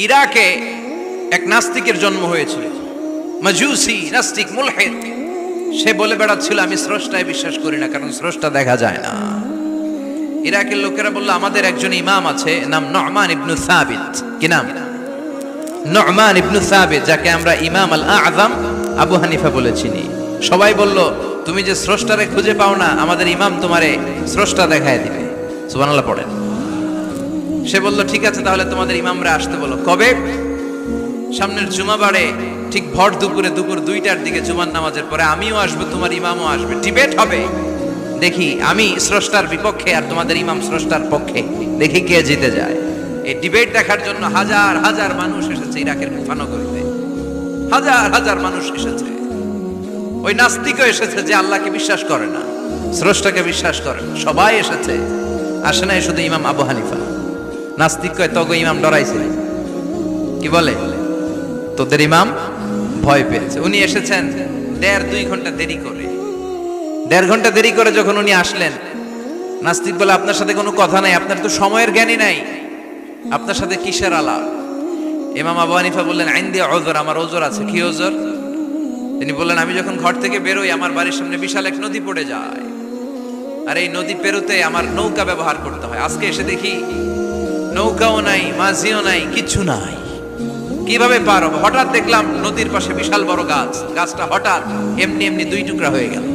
ইরাকে এক নাস্তিকের জন্ম হয়েছিল, মাজুসি নাস্তিক মুলহিদ। সে বলে বেড়াচ্ছিল আমি স্রষ্টায় বিশ্বাস করি না, কারণ স্রষ্টা দেখা যায় না। ইরাকের লোকেরা বলল আমাদের একজন ইমাম আছে, নাম নু'মান ইবনে সাবিত। কি নাম? নু'মান ইবনে সাবিত, যাকে আমরা ইমাম আল আযম আবু হানিফা বলে চিনি। সবাই বলল তুমি যে স্রষ্টারে খুঁজে পাও না, আমাদের ইমাম তোমারে স্রষ্টা দেখায় দিবে। সুবহানাল্লাহ পড়েন। সে বলল ঠিক আছে, তাহলে তোমাদের ইমামরা আসতে বলো। কবে? সামনের জুমাবারে ঠিক ভর দুপুরে, দুপুর 2টার দিকে জুমার নামাজের পরে আমিও আসবো, তোমার ইমামও আসবে, ডিবেট হবে। দেখি আমি স্রষ্টার বিপক্ষে আর তোমাদের ইমাম স্রষ্টার পক্ষে, দেখি কে জিতে যায়। এই ডিবেট দেখার জন্য হাজার হাজার মানুষ এসেছে ইরাকের কুফা নগরীতে, হাজার হাজার মানুষ এসেছে। ওই নাস্তিকও এসেছে যে আল্লাহকে বিশ্বাস করে না, স্রষ্টাকে বিশ্বাস করে না, সবাই এসেছে। আসে নাই শুধু ইমাম আবু হানিফা। নাস্তিক কয় তগো ইমাম ডরাইছে। কি বলে? তোদের ইমাম ভয় পেয়েছে। উনি এসেছেন 1.5-2 ঘন্টা দেরি করে। 1.5 ঘন্টা দেরি করে যখন উনি আসলেন, নাস্তিক বলে আপনার সাথে কোনো কথা নাই, আপনার তো সময়ের জ্ঞানই নাই, আপনার সাথে কিসের আলাপ? ইমাম আবু হানিফা বললেন ইনদি উযর, আমার ওজর আছে। কি ওজর? তিনি বললেন আমি যখন ঘর থেকে বেরোই আমার বাড়ির সামনে বিশাল এক নদী পড়ে যায়, আর এই নদী পেরোতে আমার নৌকা ব্যবহার করতে হয়। আজকে এসে দেখি নৌকাও নাই, মাঝিও নাই, কিছু নাই, কিভাবে পার হবো? হঠাৎ দেখলাম নদীর পাশে বিশাল বড় গাছ, গাছটা হঠাৎ এমনি এমনি 2 টুকরা হয়ে গেল।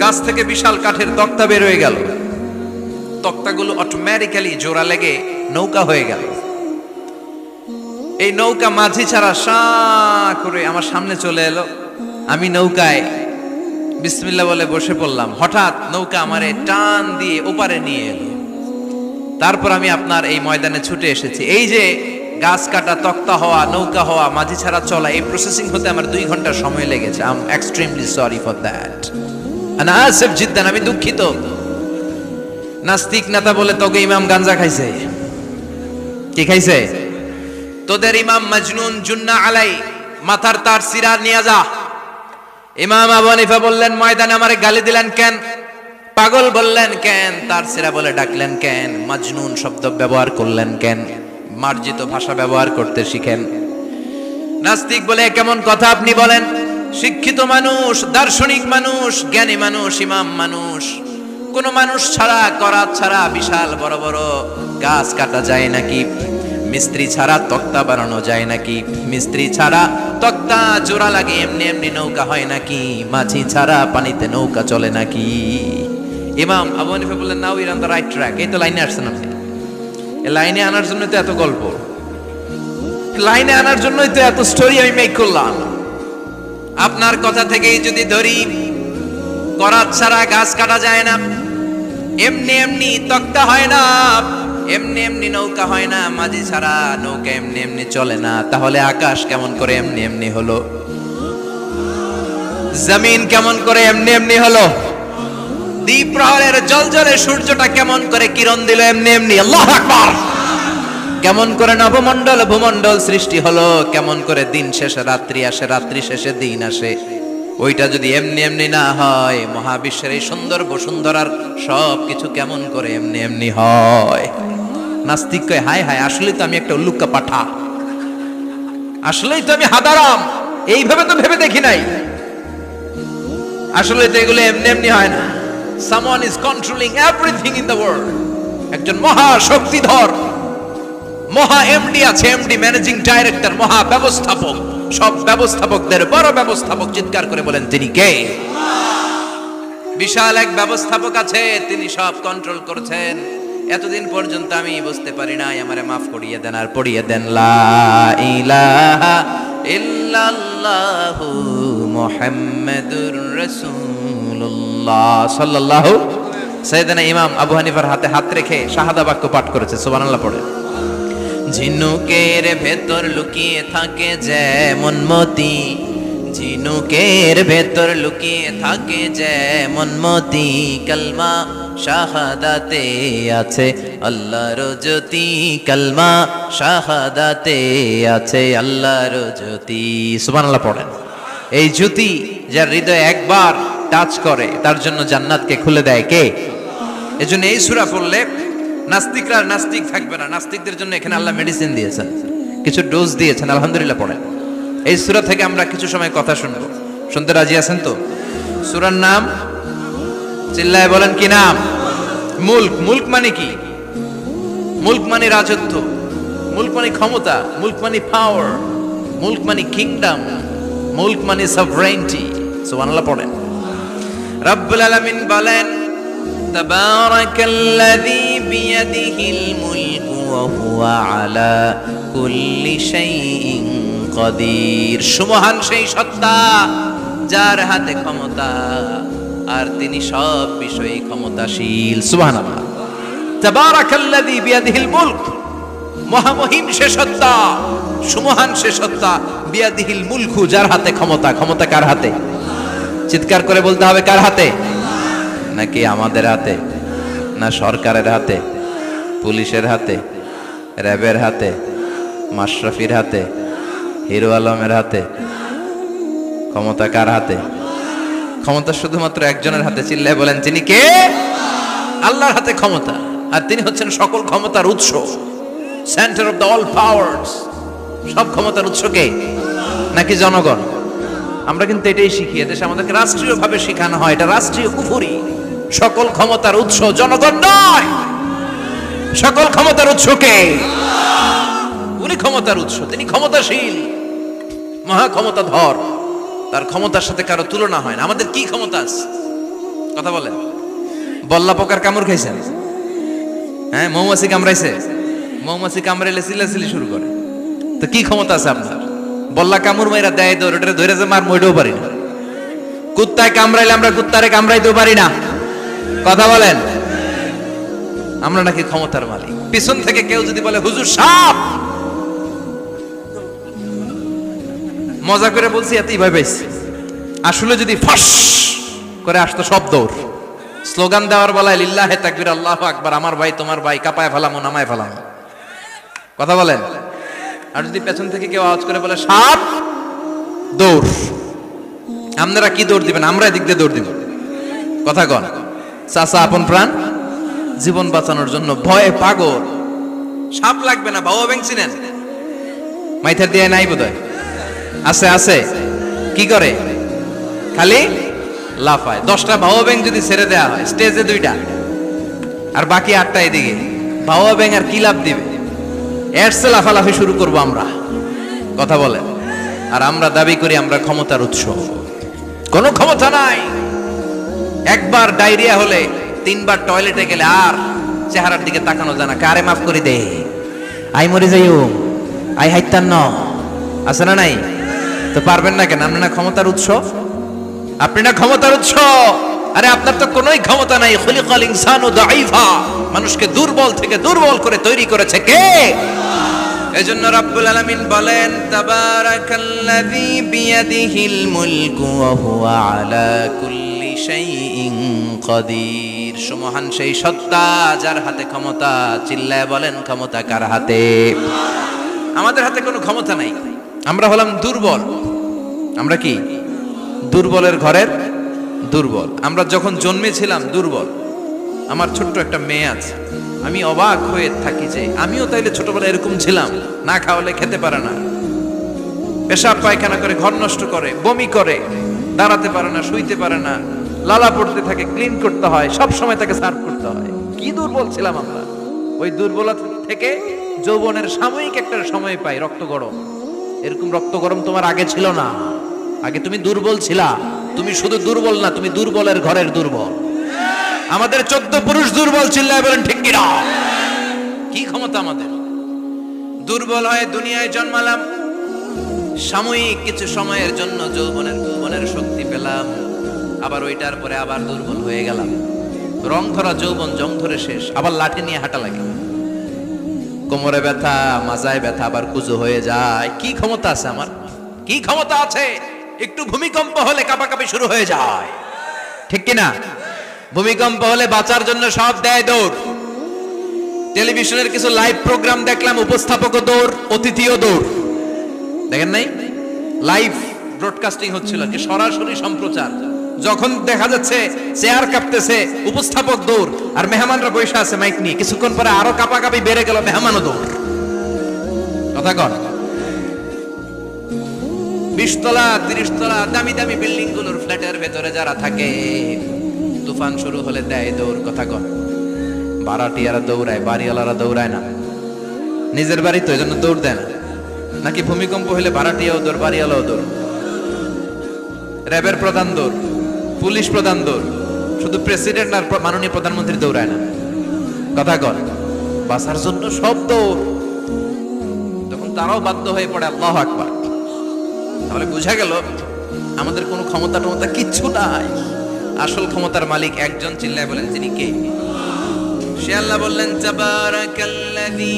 গাছ থেকে বিশাল কাঠের তক্তা বের হয়ে গেল, তক্তাগুলো অটোমেটিক্যালি জোড়া লেগে নৌকা হয়ে গেল। এই নৌকা মাঝি ছাড়া সা করে আমার সামনে চলে এলো। আমি নৌকায় বিসমিল্লাহ বলে বসে পড়লাম। হঠাৎ নৌকা আমারে টান দিয়ে ওপারে নিয়ে এলো। তারপর আমি আপনার এই ময়দানে ছুটে এসেছি। এই যে গাছ কাটা, তক্তা হওয়া, নৌকা হওয়া, মাঝি ছাড়া চলা, এই প্রসেসিং হতে আমার 2 ঘন্টা সময় লেগেছে। I am extremely sorry for that, আনা আসিফ জিদ্দান, আমি দুঃখিত। নাস্তিক নেতা বলে তোকে ইমাম গাঞ্জা খাইছে। কি খাইছে? তোদের ইমাম মাজনুন, জুন্না আলাই, মাথার তার সিরা নিয়ে যা। ইমাম আবু হানিফা বললেন ময়দানে আমারে গালি দিলেন কেন? পাগল বললেন কেন? তার সিরা বলে ডাকলেন কেন? মাজনুন শব্দ ব্যবহার করলেন কেন? মার্জিত ভাষা ব্যবহার করতে শিখেন। নাস্তিক বলে কেমন কথা আপনি বলেন? শিক্ষিত মানুষ, দার্শনিক মানুষ, জ্ঞানী মানুষ, ইমাম মানুষ, কোন মানুষ ছাড়া, করাত ছাড়া বিশাল বড় বড় গাছ কাটা যায় নাকি? মিস্ত্রি ছাড়া তক্তা বানানো যায় নাকি? মিস্ত্রি ছাড়া তক্তা জোড়া লাগে এমনি এমনি নৌকা হয় নাকি? মাঝি ছাড়া পানিতে নৌকা চলে নাকি? ইমাম আবু হানিফা বললেন now you're on the right track. এই তো লাইনে আসছেন আপনি। এই লাইনে আনার জন্য তো এত গল্প, লাইনে আনার জন্যই তো এত স্টোরি আমি মেক করলাম। আপনার কথা থেকেই যদি ধরি, করাত ছাড়া গাছ কাটা যায় না, এমনি এমনি তক্তা হয় না, এমনি এমনি নৌকা হয় না, মাঝি ছাড়া নৌকা এমনি এমনি চলে না, তাহলে আকাশ কেমন করে এমনি এমনি হলো? জমিন কেমন করে এমনি এমনি হলো? দ্বীপ প্রহরের জলজলে সূর্যটা কেমন করে কিরণ দিল এমনি এমনি? আল্লাহু আকবার! কেমন করে নবমণ্ডল ভূমণ্ডল সৃষ্টি হলো? কেমন করে দিন শেষে রাত্রি আসে, রাত্রি শেষে দিন আসে? ওইটা যদি এমনি এমনি না হয়, মহাবিশ্বের এই সুন্দর বসুন্ধরার সব কিছু কেমন করে এমনি এমনি হয়? নাস্তিক কয় হায় হায়, আসলেই তো আমি একটা উল্লুক্কা পাঠা, আসলেই তো আমি হাদারাম, এইভাবে তো ভেবে দেখি নাই। আসলে তো এগুলো এমনি এমনি হয় না। Someone is controlling everything in the world. একজন মহা শক্তিধর মহা এমডি আছে, এমডি ম্যানেজিং ডাইরেক্টর, মহা ব্যবস্থাপক, সব ব্যবস্থাপকদের বড় ব্যবস্থাপক। চিৎকার করে বলেন তিনি কে? বিশাল এক ব্যবস্থাপক আছে, তিনি সব কন্ট্রোল করছেন। এতদিন পর্যন্ত আমি বুঝতে পারি নাই, আমারে মাফ করিয়ে দেন আর পড়িয়ে দেন লা ইলাহা ইল্লাল্লাহু মুহাম্মাদুর রাসূলুল্লাহ সাল্লাল্লাহু। সাইয়েদনা ইমাম আবু হানিফার হাতে হাত রেখে শাহাদা বাক্য পাঠ করেছে। সুবহানাল্লাহ পড়ে। ঝিনুকের ভেতর লুকিয়ে থাকে যেমন মতি, ঝিনুকের ভেতর লুকিয়ে থাকে যেমন মতি, কালমা শাহাদাতে আছে আল্লাহর জ্যোতি, কালমা শাহাদাতে আছে আল্লাহর জ্যোতি। সুবহানাল্লাহ পড়েন। এই জ্যোতি যার হৃদয়ে একবার টাচ করে তার জন্য জান্নাতকে খুলে দেয় কে? এজন্য এই সূরা পড়লে নাস্তিকরা নাস্তিক থাকবে না। নাস্তিকদের জন্য এখানে আল্লাহ মেডিসিন দিয়েছেন, কিছু ডোজ দিয়েছেন। আলহামদুলিল্লাহ পড়েন। এই সূরা থেকে আমরা কিছু সময় কথা শুনবো। শুনতে রাজি আছেন তো? সূরার নাম চিল্লায় বলেন কি নাম? মুলক। মুলক মানে কি? মুলক মানে রাজত্ব, মুলক মানে ক্ষমতা, মুলক মানে পাওয়ার, মুলক মানে কিংডম, মুলক মানে সভরেইনটি। সুবহানাল্লাহ পড়েন। রব্বুল আলামিন বলেন তাবারাকাল্লাযী বিয়াদিহিল মুলকু ওয়া হুয়া আলা কুল্লি শাইইন কাদির। সুমহান সেই সত্তা যার হাতে ক্ষমতা আর তিনি সব বিষয়ে ক্ষমতাশীল। সুবহানাল্লাহ। তাবারাকাল্লাযী বিয়াদিহিল মুলক, মহামহিম সে সত্তা, সুমহান সে সত্তা, বিয়াদিহিল মুলকু, যার হাতে ক্ষমতা। ক্ষমতা কার হাতে? চিৎকার করে বলতে হবে, কার হাতে? নাকি আমাদের হাতে, না সরকারের হাতে, পুলিশের হাতে, র্যাবের হাতে, মাশরাফির হাতে, হিরো আলমের হাতে? ক্ষমতা কার হাতে? ক্ষমতা শুধুমাত্র একজনের হাতে। চিল্লায় বলেন তিনি কে? আল্লাহর হাতে ক্ষমতা, আর তিনি হচ্ছেন সকল ক্ষমতার উৎস, centre of the all powers. সব ক্ষমতার উৎস কে? নাকি জনগণ? আমরা কিন্তু এটাই শিখি, এদেশে আমাদেরকে রাষ্ট্রীয়ভাবে শেখানো হয়, এটা রাষ্ট্রীয় কুফরি। সকল ক্ষমতার উৎস জনগণ নয়, সকল ক্ষমতার উৎস কে? উনি ক্ষমতার উৎস, তিনি ক্ষমতাশীল, মহা ক্ষমতাধর, তার ক্ষমতার সাথে কারো তুলনা হয় না। আমাদের কি ক্ষমতা আছে? কথা বলেন। বল্লা পোকার কামড় খাইছেন? হ্যাঁ, মৌমাছি কামড়াইছে? মৌমাছি কামড়াইলে চিল্লাচিল্লি শুরু করে, তো কি ক্ষমতা আছে আপনার? বল্লা কামড় মাইরা দেয় দৌড়, ওটা ধরে যে মার মইটাও পারি না। কুত্তায় কামড়াইলে আমরা কুত্তারে কামড়াইতেও পারি না। কথা বলেন। আমরা নাকি ক্ষমতার মালিক। পিছন থেকে কেউ যদি বলে হুজুর সাপ, মজা করে বলছি, এতই ভয় পাইছি। আসলে যদি ফস করে আসতো সব দৌড়। স্লোগান দেওয়ার বেলায় লিল্লাহে তাকবীর, আল্লাহু আকবার, আমার ভাই তোমার ভাই, কাপায় ফেলামো নামায় ফেলামো। কথা বলেন। আর যদি পেছন থেকে কেউ আওয়াজ করে বলে সাপ, দৌড়। আপনারা কি দৌড় দিবেন? আমরা এদিক দিয়ে দৌড় দিব। কথা কন। চাচা আপন প্রাণ জীবন বাঁচানোর জন্য ভয়ে পাগল। সাপ লাগবে না, বাবা ব্যাং চিনেন? মাইথার দিয়ে নাই বোধহয়। আছে আছে। কি করে? খালি লাফায়। 10টা বাবা ব্যাং যদি ছেড়ে দেওয়া হয় স্টেজে 2টা আর বাকি 8টা এদিকে, বাবা ব্যাং আর কি লাভ দিবে? এরসে লাফালাফি শুরু করবো আমরা। কথা বলে। আর আমরা দাবি করি আমরা ক্ষমতার উৎস। কোনো ক্ষমতা নাই। একবার ডায়রিয়া হলে 3বার টয়লেটে গেলে আর চেহারার দিকে তাকানো যায় না। কারে মাফ করে দে, আই মরে যাইও, আই হাইতান ন, আছে না নাই? তো পারবেন না কেন? আপনি না ক্ষমতার উৎস, আপনি না ক্ষমতার উৎস। আরে আপনার তো কোনোই ক্ষমতা নাই। খুলিকাল ইনসানু দাঈফা, মানুষকে দুর্বল থেকে দুর্বল করে তৈরি করেছে কে? এজন্য রব্বুল আলামিন বলেন তাবারাকাল্লাযী বিয়াদিহিল মুলকু ওয়া হুয়া আলা কুল্লি শাইইন কাদির। সুমহান সেই সত্তা যার হাতে ক্ষমতা। চিল্লায় বলেন ক্ষমতা কার হাতে? আমাদের হাতে কোনো ক্ষমতা নাই। আমরা হলাম দুর্বল। আমরা কি? দুর্বলের ঘরের দুর্বল। আমরা যখন জন্মেছিলাম দুর্বল। আমার ছোট্ট একটা মেয়ে আছে, আমি অবাক হয়ে থাকি যে আমিও তাইলে ছোটবেলায় এরকম ছিলাম। না খাওয়ালে খেতে পারে না, পেশাব পায়খানা করে, ঘর নষ্ট করে, বমি করে, দাঁড়াতে পারে না, শুইতে পারে না, লালা পড়তে থাকে, ক্লিন করতে হয়, সব সময় তাকে সার্ভ করতে হয়। কি দুর্বল ছিলাম আমরা। ওই দুর্বলতা থেকে যৌবনের সাময়িক একটা সময় পাই রক্ত গরম। এরকম রক্ত গরম তোমার আগে ছিল না। আগে তুমি দুর্বল ছিলা। তুমি শুধু দুর্বল না, তুমি দুর্বলের ঘরের দুর্বল। আমাদের 14 পুরুষ দুর্বল। চিল্লায় বলেন ঠিক কিনা? কি ক্ষমতা আমাদের? দুর্বল হয়ে দুনিয়ায় জন্মালাম, সাময়িক কিছু সময়ের জন্য যৌবনের শক্তি পেলাম, আবার ওইটার পরে আবার দুর্বল হয়ে গেলাম। রং ধরা যৌবন জং ধরে শেষ, আবার লাঠি নিয়ে হাঁটা লাগে। কোমরে ব্যথা, মাজায় ব্যথা, আবার কুজো হয়ে যায়। কি ক্ষমতা আছে আমার? কি ক্ষমতা আছে? একটু ভূমিকম্প হলে কাঁপাকাঁপি শুরু হয়ে যায়, ঠিক কিনা? ভূমিকম্প হলে বাঁচার জন্য সব দেয় দৌড়। টেলিভিশনের কিছু লাইভ প্রোগ্রাম দেখলাম, উপস্থাপকও দৌড়, অতিথিও দৌড়। দেখেন নাই? লাইভ ব্রডকাস্টিং হচ্ছিল, কি সরাসরি সম্প্রচার। যখন দেখা যাচ্ছে চেয়ার কাঁপতেছে, উপস্থাপক দৌড়, আর মেহমানরা বসে আছে মাইক নিয়ে, কিছুক্ষণ পরে আরো কাঁপাকাঁপি বেড়ে গেল, মেহমানও দৌড়। কথা কন। 20 তলা 30 তলা দামি দামি বিল্ডিং গুলোর ফ্ল্যাটের ভেতরে যারা থাকে, তুফান শুরু হলে দেয় দৌড়। কথা কন। ভাড়াটিয়ারা দৌড়ায়, বাড়িওয়ালারা দৌড়ায় না। নিজের বাড়ি তো, এজন্য দৌড় দেয় না। নাকি ভূমিকম্প হলে ভাড়াটিয়াও দৌড়, বাড়িওয়ালাও দৌড়। র্যাবের প্রধান দৌড়, পুলিশ প্রধান দৌড়, শুধু প্রেসিডেন্ট আর মাননীয় প্রধানমন্ত্রী দৌড়ায় না। কথা কন। বাঁচার জন্য সব দৌড়। তখন তারাও বাধ্য হয়ে পড়ে আল্লাহু আকবার। তাহলে বোঝা গেল আমাদের কোনো ক্ষমতা টমতা কিচ্ছু নাই। আসল ক্ষমতার মালিক একজন, চিল্লায় বলেন তিনি কে? সে আল্লাহ বললেন, তাবারাকাল্লাযী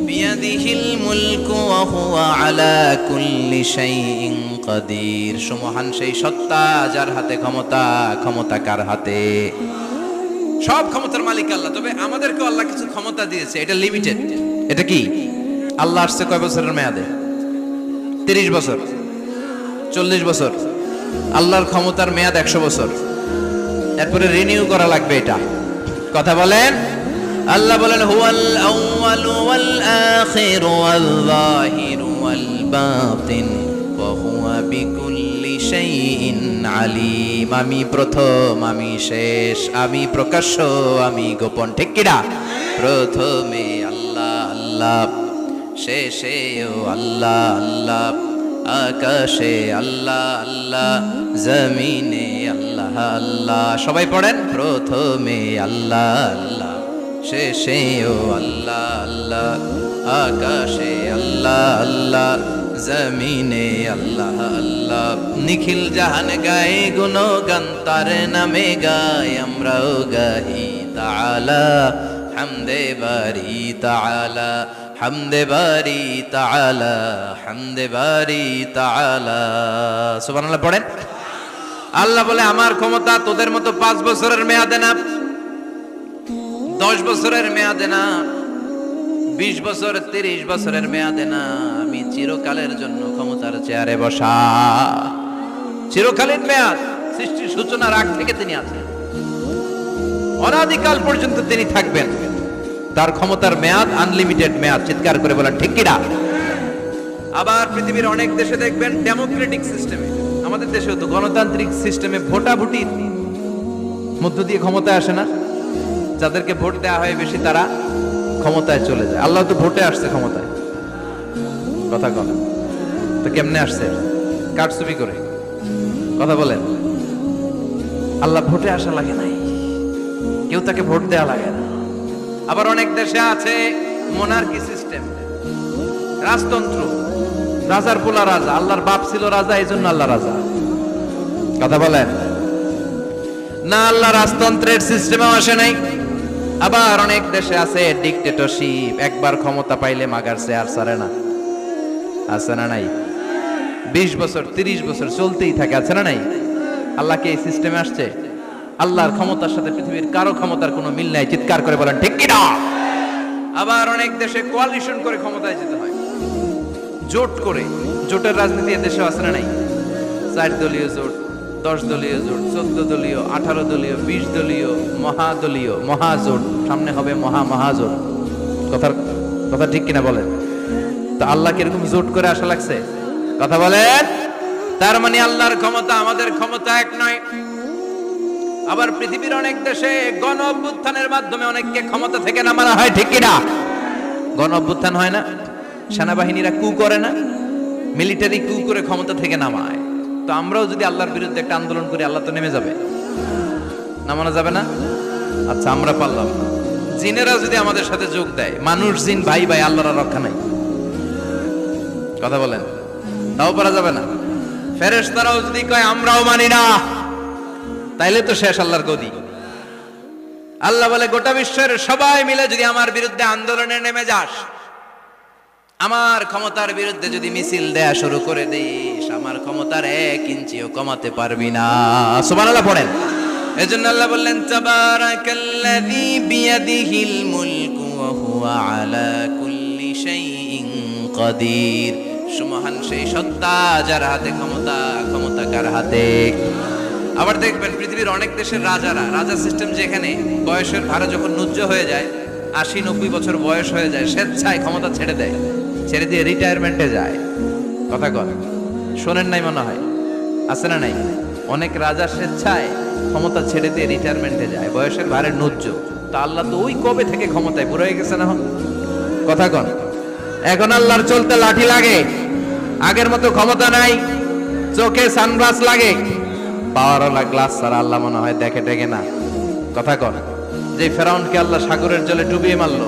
বিয়াদিহিল মুলকু ওয়া হুয়া আলা কুল্লি শাইইন কাদির। সুমহান সেই সত্তা যার হাতে ক্ষমতা, ক্ষমতা কার হাতে? সব ক্ষমতার মালিক আল্লাহ। তবে আমাদেরকে আল্লাহ কিছু ক্ষমতা দিয়েছে, এটা লিমিটেড। এটা কি? আল্লাহ আসছে কয় বছরের মেয়াদে? 30 বছর, 40 বছর। আল্লাহর ক্ষমতার মেয়াদ 100 বছর। এরপরে রিনিউ করা লাগবে এটা। কথা বলেন। আল্লাহ বলেন, হুয়াল আউয়ালু ওয়াল আখিরু ওয়াল যাহিরু ওয়াল বাতিন ওয়া হুয়া বিকুল্লি শাইইন আলিম। আমি প্রথম, আমি শেষ, আমি প্রকাশ্য, আমি গোপন। ঠিক কিনা? প্রথমে আল্লাহ আল্লাহ, শেষেও আল্লাহ আল্লাহ, আকাশে আল্লাহ আল্লাহ, জমিনে আল্লাহ আল্লাহ। সবাই পড়েন, প্রথমে আল্লাহ আল্লাহ, শেষেও আল্লাহ আল্লাহ, আকাশে আল্লাহ আল্লাহ, জমিনে আল্লাহ আল্লাহ। নিখিল জাহান গায়ে গুণগান, তার নামে গাই আমরাও গাহি তাআলা, হামদে বারি তাআলা, হামদে বারি তাআলা, হামদে বারি তাআলা। সুবহানাল্লাহ পড়েন। আল্লাহ বলে, আমার ক্ষমতা তোদের মতো 5 বছরের মেয়াদে না, 10 বছরের মেয়াদে না, 20 বছর 30 বছরের মেয়াদে না। আমি চিরকালের জন্য ক্ষমতার চেয়ারে বসা। চিরকালীন মেয়াদ, সৃষ্টির সূচনার আগ থেকে তিনি আছেন, অনাদিকাল পর্যন্ত তিনি থাকবেন। তার ক্ষমতার মেয়াদ আনলিমিটেড মেয়াদ। চিৎকার করে বলেন ঠিক কিনা? আবার পৃথিবীর অনেক দেশে দেখবেন ডেমোক্রেটিক সিস্টেমে, আমাদের দেশেও তো গণতান্ত্রিক সিস্টেমে ভোটাভুটির মধ্য দিয়ে ক্ষমতায় আসে না। যাদেরকে ভোট দেওয়া হয় বেশি, তারা ক্ষমতায় চলে যায়। আল্লাহ তো ভোটে আসছে ক্ষমতায়। কথা কন। তো কেমনে আসছে? কারচুপি করে। কথা বলেন। আল্লাহ ভোটে আসা লাগে নাই, কেউ তাকে ভোট দেওয়া লাগে না। আবার অনেক দেশে আছে মোনার্কি সিস্টেম, রাজতন্ত্র। রাজার পোলা রাজা, আল্লাহর বাপ ছিল রাজা, এই জন্য আল্লাহ রাজা। কথা বলেন না, আল্লাহ রাজতন্ত্রের সিস্টেমেও আসে নাই। আবার অনেক দেশে আছে ডিক্টেটরশিপ, একবার ক্ষমতা পাইলে মাগারছে আর ছাড়ে না। আছে না নাই? 20 বছর 30 বছর চলতেই থাকে। আছে না নাই? আল্লাহ কি এই সিস্টেমে আসছে? আল্লাহর ক্ষমতার সাথে পৃথিবীর কারো ক্ষমতার কোনো মিল নাই। চিৎকার করে বলেন ঠিক কি না? আবার অনেক দেশে কোয়ালিশন করে ক্ষমতায় যেতে হয়, জোট করে। জোটের রাজনীতি দেশে আছে না নাই? 4 দলীয় জোট, 10 দলীয় জোট, 14 দলীয়, 18 দলীয়, 20 দলীয়, মহাদলীয়, মহাজোট, সামনে হবে মহাজোট। কথা ঠিক কিনা বলেন? তো আল্লাহ কিরকম জোট করে আসা লাগছে? কথা বলেন। তার মানে আল্লাহর ক্ষমতা আমাদের ক্ষমতা এক নয়। আবার পৃথিবীর অনেক দেশে গণ অভ্যুত্থানের মাধ্যমে অনেককে ক্ষমতা থেকে নামানো হয়। ঠিক কিনা? গণ অভ্যুত্থান হয় না, সেনাবাহিনীরা কু করে না, মিলিটারি কু করে ক্ষমতা থেকে নামায়। তো আমরাও যদি আল্লাহর বিরুদ্ধে একটা আন্দোলন করি, আল্লাহ তো নেমে যাবে, নামানো যাবে না? আচ্ছা, আমরা পারলাম না। জিনেরা যদি আমাদের সাথে যোগ দেয়, মানুষ জিন ভাই ভাই, আল্লাহর রক্ষা নাই। কথা বলেন, তাও পারা যাবে না। ফেরেশতারাও যদি কয় আমরাও মানি না, তাইলে তো শেষ আল্লাহর গদি। আল্লাহ বলে, গোটা বিশ্বের সবাই মিলে যদি আমার বিরুদ্ধে আন্দোলনে নেমে যাস, আমার ক্ষমতার বিরুদ্ধে যদি মিছিল দেয়া শুরু করে দিস, আমার ক্ষমতার 1 ইঞ্চিও কমাতে পারবি না। সুবহানাল্লাহ পড়েন। এজন্য আল্লাহ বললেন, তাবারাকাল্লাযী বিয়াদিহিল মুলকু ওয়া হুয়া আলা কুল্লি শাইইন কাদির। সুমহান সেই সত্তা যার হাতে ক্ষমতা, ক্ষমতা কার হাতে? আবার দেখবেন পৃথিবীর অনেক দেশের রাজা সিস্টেম, যেখানে বয়সের ভারে যখন নুজ্জ হয়ে যায়, 80-90 বছর বয়স হয়ে যায়, স্বেচ্ছায় ক্ষমতা ছেড়ে দেয়, ছেড়ে দিয়ে রিটায়ারমেন্টে যায়। কথা কন, শোনেন নাই মনে হয়, আছে না নাই? অনেক রাজা স্বেচ্ছায় ক্ষমতা ছেড়ে দিয়ে রিটায়ারমেন্টে যায়, বয়সের ভারে নুজ্জ। তা আল্লাহ তো ওই কবে থেকে ক্ষমতায় বুড়ো হয়ে গেছে না? কথা কন, এখন আল্লাহর চলতে লাঠি লাগে, আগের মতো ক্ষমতা নাই, চোখে সানগ্লাস লাগে, পাওয়ারওয়ালা গ্লাস ছাড়া আল্লাহ মনে হয় দেখে টেকে না। কথা কন, যে ফেরাউনকে আল্লাহ সাগরের জলে ডুবিয়ে মারলো,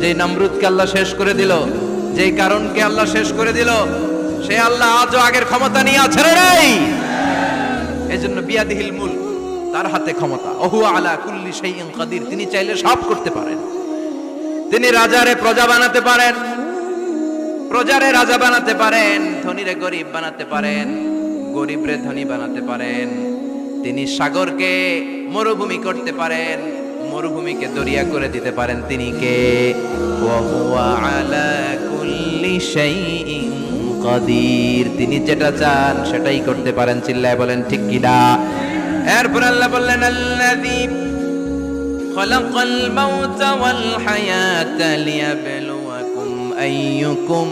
যেই নমরুদকে আল্লাহ শেষ করে দিল, যেই কারণকে আল্লাহ শেষ করে দিল, সে আল্লাহ আজও আগের ক্ষমতা নিয়ে আছে রে নাই? এজন্য বিয়াদিহিল মুলক, তার হাতে ক্ষমতা। ওহু আলা কুল্লি শাইইন কাদির, তিনি চাইলে সব করতে পারেন। তিনি রাজারে প্রজা বানাতে পারেন, প্রজারে রাজা বানাতে পারেন, ধনীরে গরিব বানাতে পারেন, গরিবরে ধনী বানাতে পারেন। তিনি সাগরকে মরুভূমি করতে পারেন, মরুভূমিকে দরিয়া করে দিতে পারেন। তিনি কে? ওয়া হুয়া আলা কুল্লি শাইইন কাদির, তিনি যেটা চান সেটাই করতে পারেন। চিল্লায় বলেন ঠিক কি না? এরপর আল্লাহ বললেন, আল্লাযী খালাকাল মাউতা ওয়াল হায়াতা লিয়াবলুয়াকুম আইয়ুকুম